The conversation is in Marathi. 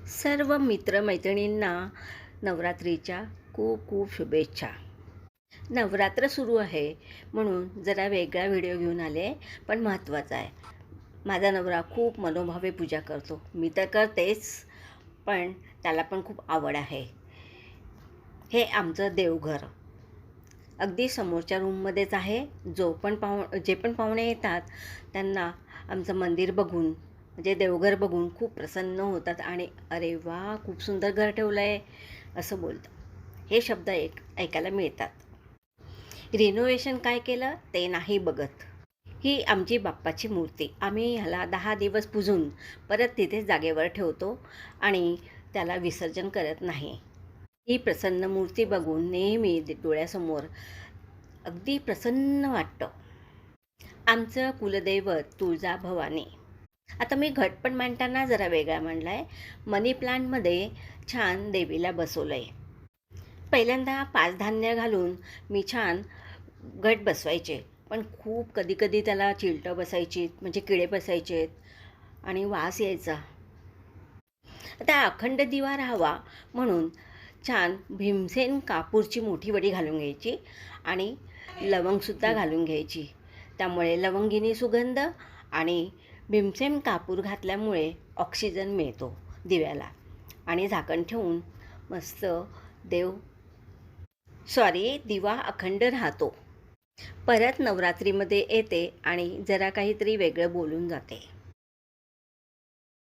सर्व मित्रमैत्रिणींना नवरात्रीच्या खूप खूप शुभेच्छा. नवरात्र सुरू आहे म्हणून जरा वेगळा व्हिडिओ घेऊन आले, पण महत्त्वाचा आहे. माझा नवरा खूप मनोभावे पूजा करतो. मी तर करतेच, पण त्याला पण खूप आवड आहे. हे आमचं देवघर अगदी समोरच्या रूममध्येच आहे. जे पण पाहुणे येतात त्यांना आमचं मंदिर बघून म्हणजे देवघर बघून खूप प्रसन्न होतात आणि अरे वा, खूप सुंदर घर ठेवलं आहे असं बोलतात. हे शब्द ऐकायला मिळतात. रिनोव्हेशन काय केलं ते नाही बघत. ही आमची बाप्पाची मूर्ती आम्ही ह्याला 10 दिवस पुजून परत तिथेच जागेवर ठेवतो आणि त्याला विसर्जन करत नाही. ही प्रसन्न मूर्ती बघून नेहमी डोळ्यासमोर अगदी प्रसन्न वाटतं. आमचं कुलदैवत तुळजाभवानी. आता मी घट पण मांडताना जरा वेगळा मांडला आहे. मनी प्लांटमध्ये छान देवीला बसवलं आहे. पहिल्यांदा 5 धान्य घालून मी छान घट बसवायचे, पण खूप कधी त्याला चिलटं बसायची, म्हणजे किडे बसायचे आणि वास यायचा. आता अखंड दिवा राहावा म्हणून छान भीमसेन कापूरची मोठी वडी घालून घ्यायची आणि लवंगसुद्धा घालून घ्यायची. त्यामुळे लवंगिनी सुगंध आणि भीमसेन कापूर घातल्यामुळे ऑक्सिजन मिळतो दिव्याला आणि झाकण ठेवून मस्त दिवा अखंड राहतो. परत नवरात्रीमध्ये येते आणि जरा काहीतरी वेगळं बोलून जाते.